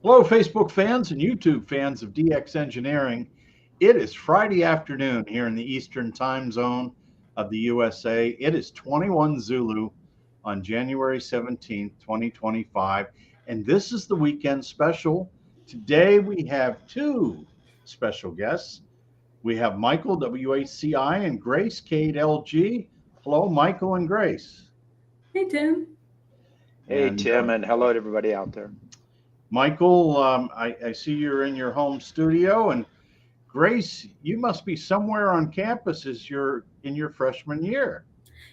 Hello, Facebook fans and YouTube fans of DX Engineering. It is Friday afternoon here in the Eastern time zone of the USA. It is 21 Zulu on January 17th, 2025, and this is the weekend special. Today we have two special guests. We have Michael, WACI, and Grace, K8LG. Hello, Michael and Grace. Hey, Tim. Hey, Tim, and hello to everybody out there. Michael, I see you're in your home studio, and Grace, you must be somewhere on campus as you're in your freshman year.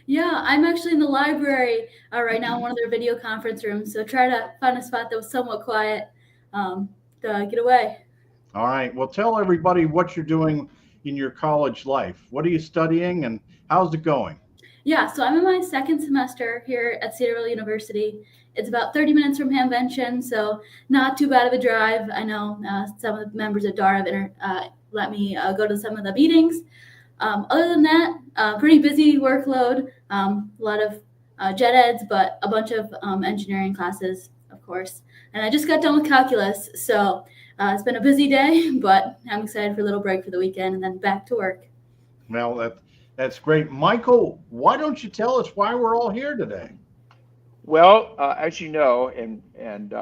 Yeah, I'm actually in the library right now in one of their video conference rooms. So try to find a spot that was somewhat quiet to get away. All right. Well, tell everybody what you're doing in your college life. What are you studying and how's it going? Yeah, so I'm in my second semester here at Cedarville University. It's about 30 minutes from Hamvention, so not too bad of a drive. I know some of the members of DAR have let me go to some of the meetings. Other than that, pretty busy workload, a lot of gen eds, but a bunch of engineering classes, of course. And I just got done with calculus, so it's been a busy day, but I'm excited for a little break for the weekend and then back to work. Well, that's great. Michael, why don't you tell us why we're all here today? Well, as you know, and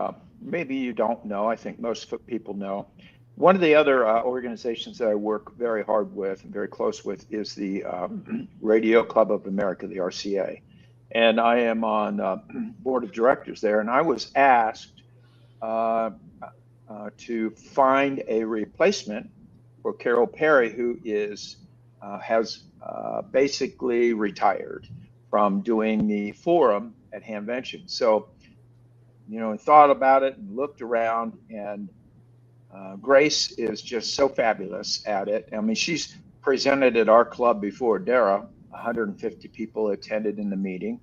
maybe you don't know, I think most people know, one of the other organizations that I work very hard with and very close with is the Radio Club of America, the RCA. And I am on board of directors there. And I was asked to find a replacement for Carol Perry, who has basically retired from doing the forum at Hamvention. So, thought about it and looked around, and Grace is just so fabulous at it. I mean, she's presented at our club before. Dara, 150 people attended in the meeting,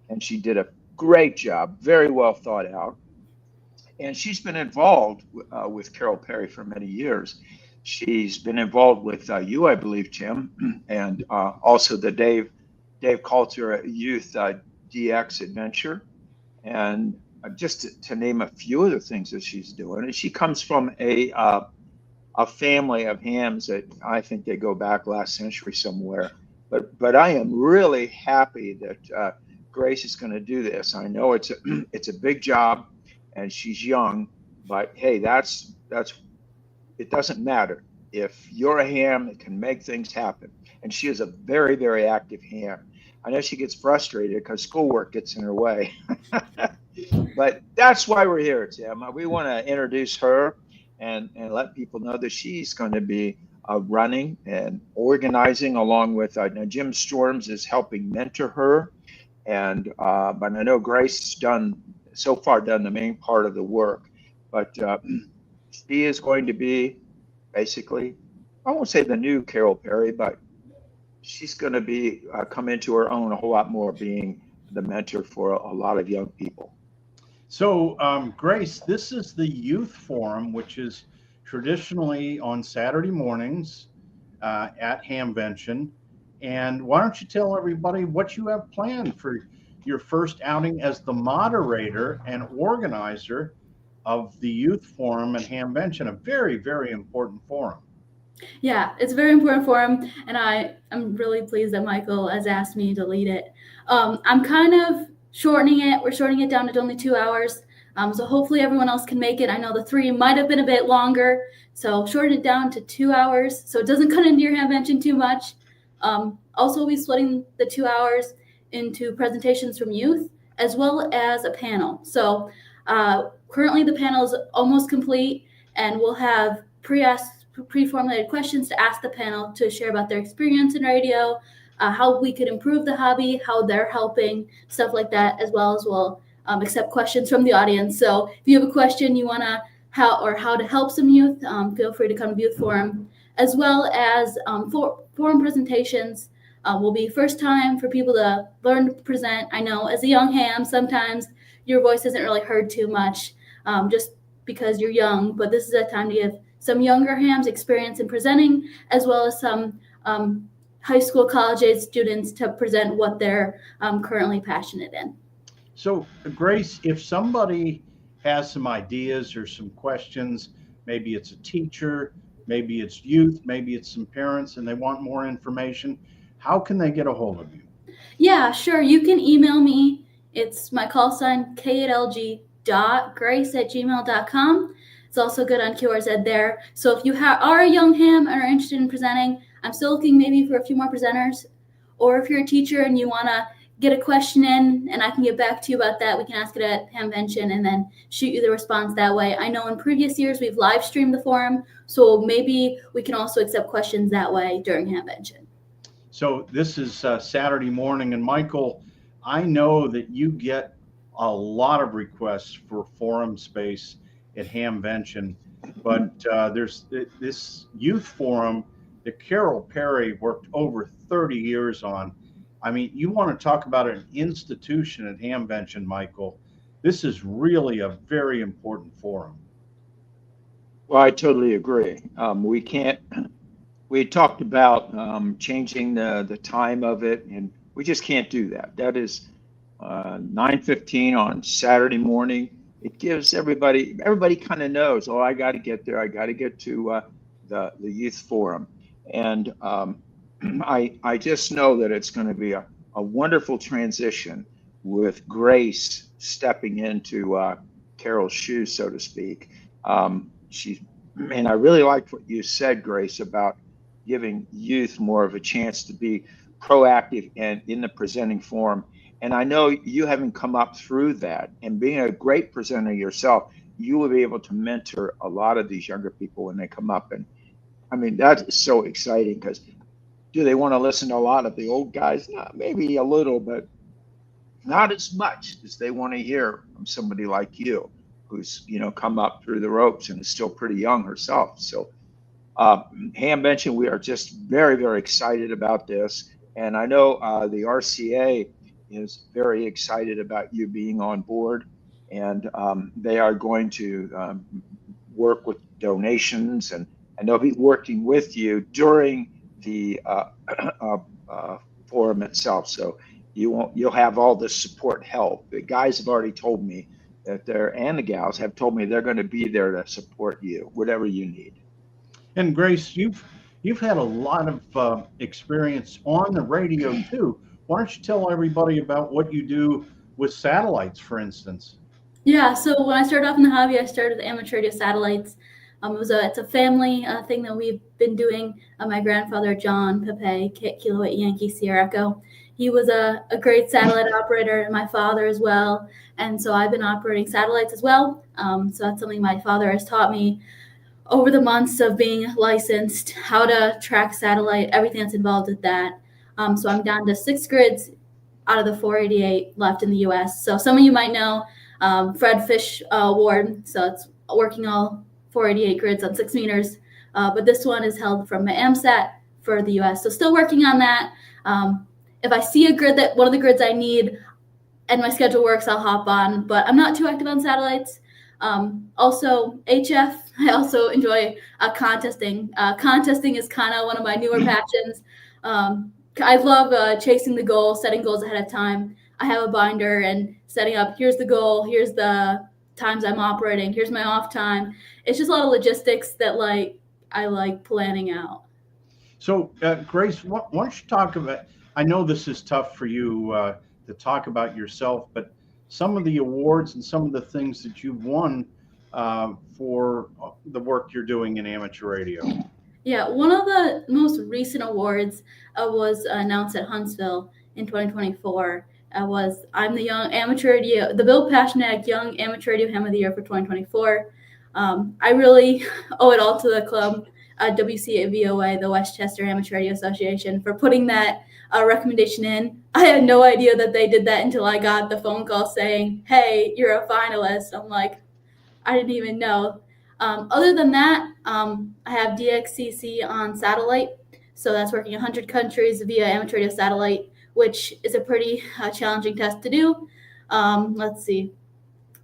and she did a great job, very well thought out. And she's been involved with Carol Perry for many years. She's been involved with you, I believe, Tim, and also the Dave Kalter Youth DX Adventure, and just to name a few of the things that she's doing. And she comes from a family of hams that I think they go back last century somewhere. But I am really happy that Grace is going to do this. I know it's a big job, and she's young, but hey, that's it doesn't matter. If you're a ham, it can make things happen. And she is a very, very active ham. I know she gets frustrated because schoolwork gets in her way. But that's why we're here, Tim. We want to introduce her and let people know that she's going to be running and organizing along with Jim Storms is helping mentor her. And but I know Grace has so far done the main part of the work. But she is going to be basically, I won't say the new Carol Perry, but she's going to be come into her own a whole lot more, being the mentor for a lot of young people. So, Grace, this is the youth forum, which is traditionally on Saturday mornings at Hamvention. And why don't you tell everybody what you have planned for your first outing as the moderator and organizer of the youth forum at Hamvention, a very, very important forum. Yeah, it's a very important forum, and I'm really pleased that Michael has asked me to lead it. I'm kind of shortening it. We're shortening it down to only 2 hours, so hopefully everyone else can make it. I know the 3 might have been a bit longer, so shorten it down to 2 hours so it doesn't cut into your Hamvention too much. Also, we'll be splitting the 2 hours into presentations from youth as well as a panel. So currently the panel is almost complete, and we'll have pre-formulated questions to ask the panel to share about their experience in radio, how we could improve the hobby, how they're helping, stuff like that, as well as we'll accept questions from the audience. So if you have a question you want to how to help some youth, feel free to come to Youth Forum, as well as forum presentations. Will be first time for people to learn to present. I know as a young ham, sometimes your voice isn't really heard too much just because you're young, but this is a time to give some younger hams experience in presenting, as well as some high school, college-age students to present what they're currently passionate in. So, Grace, if somebody has some ideas or some questions. Maybe it's a teacher, maybe it's youth, maybe it's some parents, and they want more information. How can they get a hold of you? Yeah, sure. You can email me. It's my call sign, K8LG.grace@gmail.com. It's also good on QRZ there. So if you are a young ham and are interested in presenting, I'm still looking maybe for a few more presenters. Or if you're a teacher and you want to get a question in and I can get back to you about that, we can ask it at Hamvention and then shoot you the response that way. I know in previous years we've live streamed the forum, so maybe we can also accept questions that way during Hamvention. So this is Saturday morning, and Michael, I know that you get a lot of requests for forum space at Hamvention, but there's this youth forum that Carol Perry worked over 30 years on. I mean, you want to talk about an institution at Hamvention, Michael. This is really a very important forum. Well, I totally agree. We talked about changing the time of it, and we just can't do that. That is 9:15 on Saturday morning. It gives everybody kind of knows, oh, I got to get there. I got to get to the youth forum. And I just know that it's going to be a wonderful transition with Grace stepping into Carol's shoes, so to speak. And I really liked what you said, Grace, about giving youth more of a chance to be proactive and in the presenting forum. And I know you haven't come up through that, and being a great presenter yourself, you will be able to mentor a lot of these younger people when they come up. And I mean, that is so exciting, because do they want to listen to a lot of the old guys? Maybe a little, but not as much as they want to hear from somebody like you, who's, come up through the ropes and is still pretty young herself. So Hamvention, we are just very, very excited about this. And I know the RCA is very excited about you being on board, and they are going to work with donations, and they'll be working with you during the forum itself. So you'll have all the support help. The guys have already told me that and the gals have told me they're going to be there to support you, whatever you need. And Grace, you've had a lot of experience on the radio too. Why don't you tell everybody about what you do with satellites, for instance? Yeah, so when I started off in the hobby, I started with amateur radio satellites. It's a family thing that we've been doing. My grandfather, John Papay, Kilo 8 Yankee Sierra Echo, he was a great satellite operator, and my father as well. And so I've been operating satellites as well. So that's something my father has taught me over the months of being licensed, how to track satellite, everything that's involved with that. So I'm down to 6 grids out of the 488 left in the U.S. So some of you might know Fred Fish Award. So it's working all 488 grids on 6 meters. But this one is held from my AMSAT for the U.S. So still working on that. If I see a grid that one of the grids I need and my schedule works, I'll hop on. But I'm not too active on satellites. Also, HF, I also enjoy contesting. Contesting is kind of one of my newer passions. I love chasing the goal, setting goals ahead of time. I have a binder and setting up, here's the goal, here's the times I'm operating, here's my off time. It's just a lot of logistics that I like planning out. So, Grace, why don't you talk about, I know this is tough for you to talk about yourself, but some of the awards and some of the things that you've won for the work you're doing in amateur radio. Yeah, one of the most recent awards was announced at Huntsville in 2024. I'm the young amateur radio, the Bill Paschanek Young Amateur Radio Ham of the Year for 2024. I really owe it all to the club, WCAVOA, the Westchester Amateur Radio Association, for putting that recommendation in. I had no idea that they did that until I got the phone call saying, hey, you're a finalist. I'm like, I didn't even know. Other than that, I have DXCC on satellite. So that's working 100 countries via amateur radio satellite, which is a pretty challenging test to do. Let's see.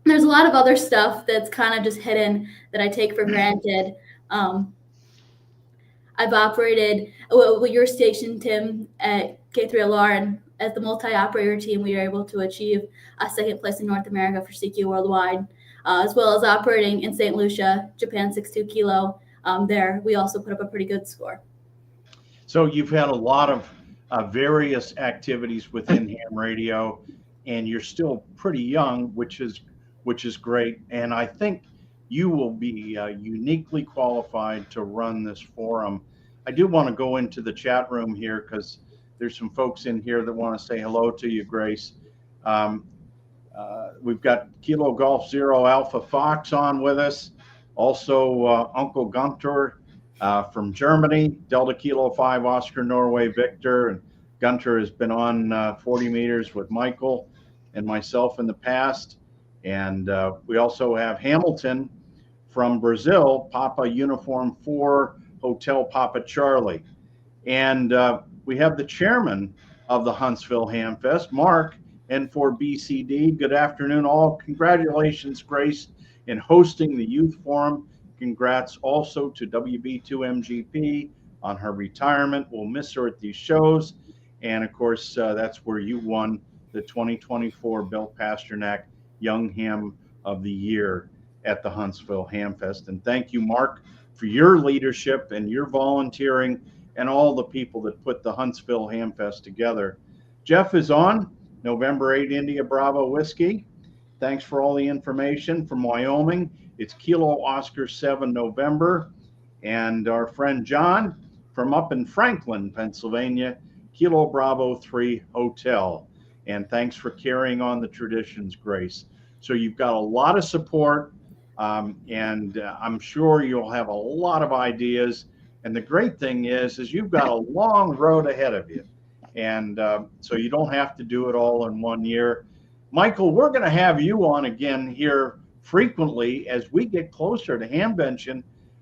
There's a lot of other stuff that's kind of just hidden that I take for granted. I've operated with your station, Tim, at K8LG, and as the multi-operator team, we were able to achieve a second place in North America for CQ Worldwide. as well as operating in St. Lucia, Japan 62 Kilo. There, we also put up a pretty good score. So you've had a lot of various activities within ham radio, and you're still pretty young, which is great. And I think you will be uniquely qualified to run this forum. I do want to go into the chat room here because there's some folks in here that want to say hello to you, Grace. We've got Kilo Golf Zero Alpha Fox on with us. Also, Uncle Gunter from Germany, Delta Kilo 5 Oscar Norway Victor. And Gunter has been on 40 meters with Michael and myself in the past. And we also have Hamilton from Brazil, Papa Uniform 4 Hotel Papa Charlie. And we have the chairman of the Huntsville Ham Fest, Mark, N4BCD. Good afternoon, all. Congratulations, Grace, in hosting the Youth Forum. Congrats also to WB2MGP on her retirement. We'll miss her at these shows. And of course, that's where you won the 2024 Bill Pasternak Young Ham of the Year at the Huntsville Ham Fest. And thank you, Mark, for your leadership and your volunteering and all the people that put the Huntsville Ham Fest together. Jeff is on, November 8 India Bravo Whiskey. Thanks for all the information from Wyoming. It's Kilo Oscar 7 November. And our friend John from up in Franklin, Pennsylvania, Kilo Bravo 3 Hotel. And thanks for carrying on the traditions, Grace. So you've got a lot of support, and I'm sure you'll have a lot of ideas. And the great thing is you've got a long road ahead of you. And so you don't have to do it all in 1 year. Michael, we're going to have you on again here frequently as we get closer to Hamvention.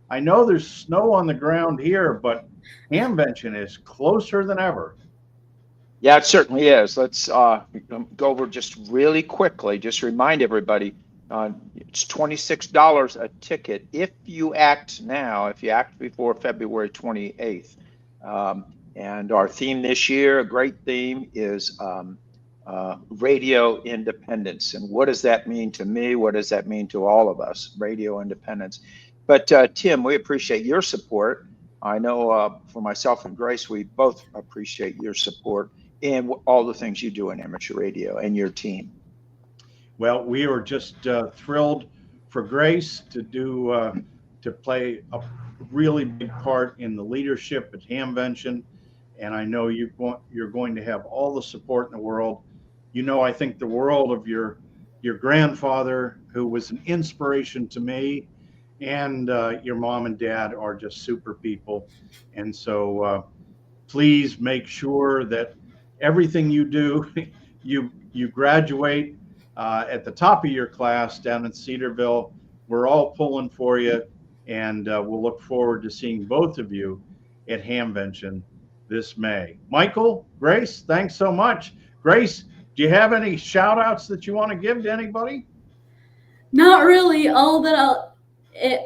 I know there's snow on the ground here, but Hamvention is closer than ever. Yeah, it certainly is. Let's go over just really quickly, just remind everybody, it's $26 a ticket if you act now, if you act before February 28th. And our theme this year, a great theme, is radio independence. And what does that mean to me? What does that mean to all of us? Radio independence. But Tim, we appreciate your support. I know for myself and Grace, we both appreciate your support and all the things you do in amateur radio and your team. Well, we were just thrilled for Grace to play a really big part in the leadership at Hamvention. And I know you're going to have all the support in the world. You know, I think the world of your grandfather, who was an inspiration to me, and your mom and dad are just super people. And so please make sure that everything you do, you graduate at the top of your class down in Cedarville. We're all pulling for you, and we'll look forward to seeing both of you at Hamvention this May. Michael, Grace, thanks so much. Grace, do you have any shout outs that you want to give to anybody? Not really. All that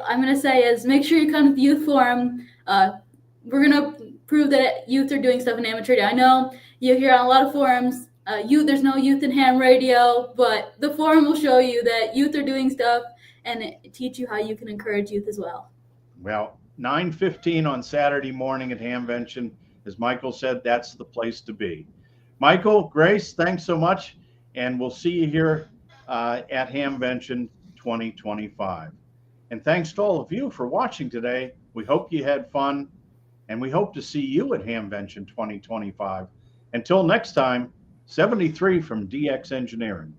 I'm going to say is make sure you come to the Youth Forum. We're going to prove that youth are doing stuff in amateur radio. I know you hear on a lot of forums, there's no youth in ham radio, but the forum will show you that youth are doing stuff and teach you how you can encourage youth as well. Well, 9:15 on Saturday morning at Hamvention. As Michael said, that's the place to be. Michael, Grace, thanks so much, and we'll see you here at Hamvention 2025. And thanks to all of you for watching today. We hope you had fun, and we hope to see you at Hamvention 2025. Until next time, 73 from DX Engineering.